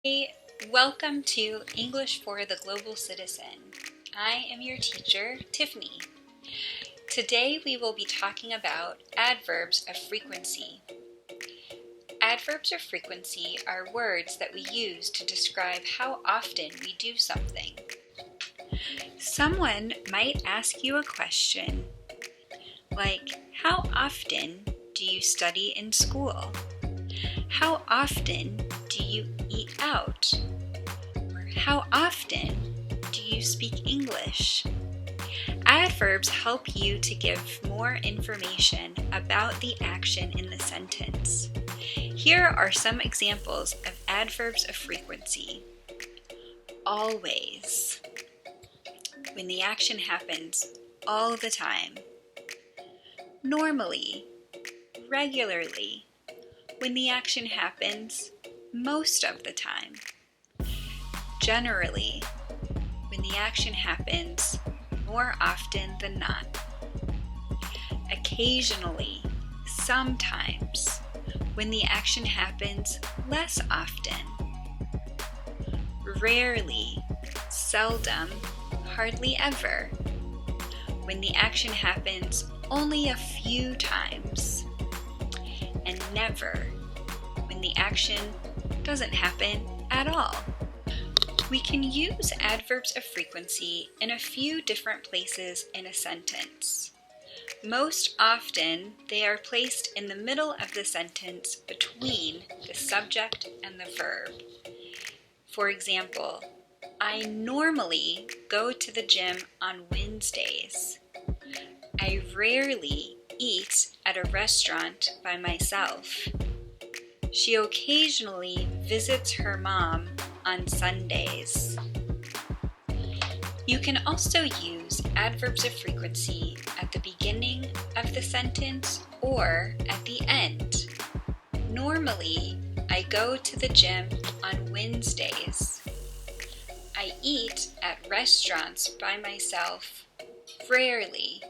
Hey, welcome to English for the Global Citizen. I am your teacher, Tiffany. Today we will be talking about adverbs of frequency. Adverbs of frequency are words that we use to describe how often we do something. Someone might ask you a question like, how often do you study in school? How often do you eat out? Or how often do you speak English? Adverbs help you to give more information about the action in the sentence. Here are some examples of adverbs of frequency. Always, when the action happens all the time. Normally, regularly, when the action happens most of the time. Generally, when the action happens more often than not. Occasionally, sometimes, when the action happens less often. Rarely, seldom, hardly ever, when the action happens only a few times. And never, when the action doesn't happen at all. We can use adverbs of frequency in a few different places in a sentence. Most often, they are placed in the middle of the sentence between the subject and the verb. For example, I normally go to the gym on Wednesdays. I rarely eat at a restaurant by myself. She occasionally visits her mom on Sundays. You can also use adverbs of frequency at the beginning of the sentence or at the end. Normally, I go to the gym on Wednesdays. I eat at restaurants by myself rarely.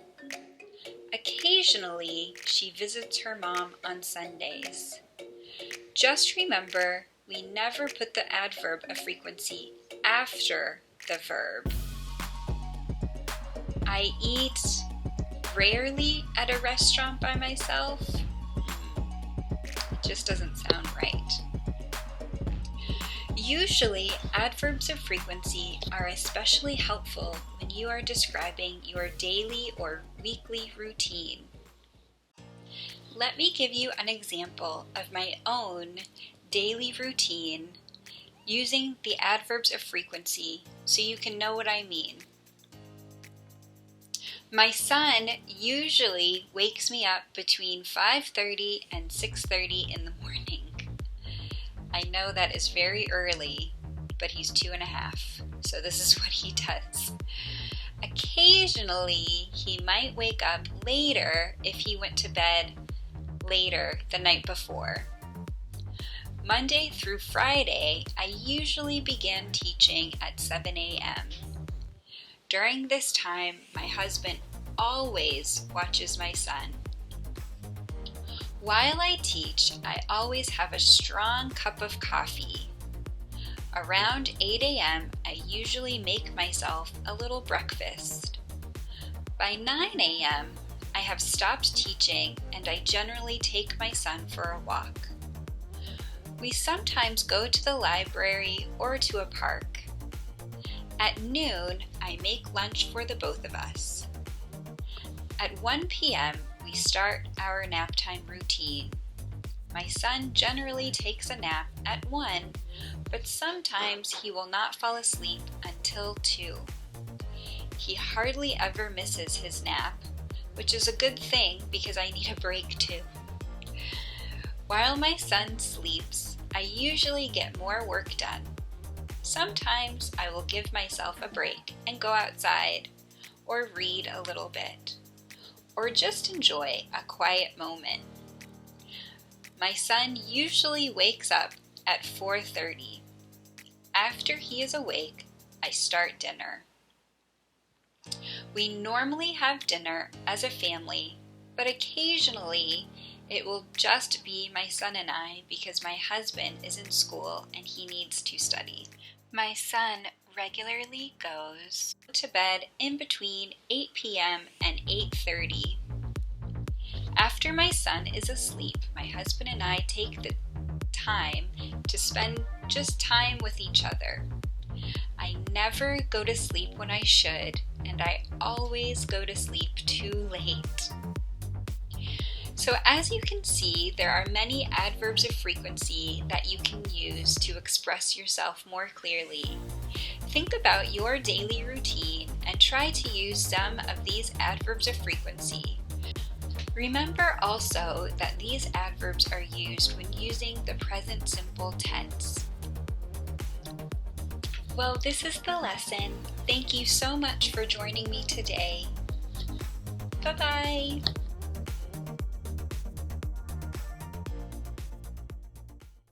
Occasionally, she visits her mom on Sundays. Just remember, we never put the adverb of frequency after the verb. I eat rarely at a restaurant by myself. It just doesn't sound right. Usually, adverbs of frequency are especially helpful when you are describing your daily or weekly routine. Let me give you an example of my own daily routine using the adverbs of frequency so you can know what I mean. My son usually wakes me up between 5:30 and 6:30 in the morning. I know that is very early, but he's 2.5, so this is what he does. Occasionally, he might wake up later if he went to bed later the night before. Monday through Friday, I usually begin teaching at 7 a.m. During this time, my husband always watches my son. While I teach, I always have a strong cup of coffee. Around 8 a.m., I usually make myself a little breakfast. By 9 a.m., I have stopped teaching and I generally take my son for a walk. We sometimes go to the library or to a park. At noon, I make lunch for the both of us. At 1 p.m., we start our nap time routine. My son generally takes a nap at 1, but sometimes he will not fall asleep until 2. He hardly ever misses his nap, which is a good thing because I need a break too. While my son sleeps, I usually get more work done. Sometimes I will give myself a break and go outside, or read a little bit, or just enjoy a quiet moment. My son usually wakes up at 4:30. After he is awake, I start dinner. We normally have dinner as a family, but occasionally, It will just be my son and I because my husband is in school and he needs to study. My son regularly goes to bed in between 8 p.m. and 8:30. After my son is asleep, my husband and I take the time to spend just time with each other. I never go to sleep when I should, and I always go to sleep too late. So as you can see, there are many adverbs of frequency that you can use to express yourself more clearly. Think about your daily routine and try to use some of these adverbs of frequency. Remember also that these adverbs are used when using the present simple tense. Well, this is the lesson. Thank you so much for joining me today. Bye-bye.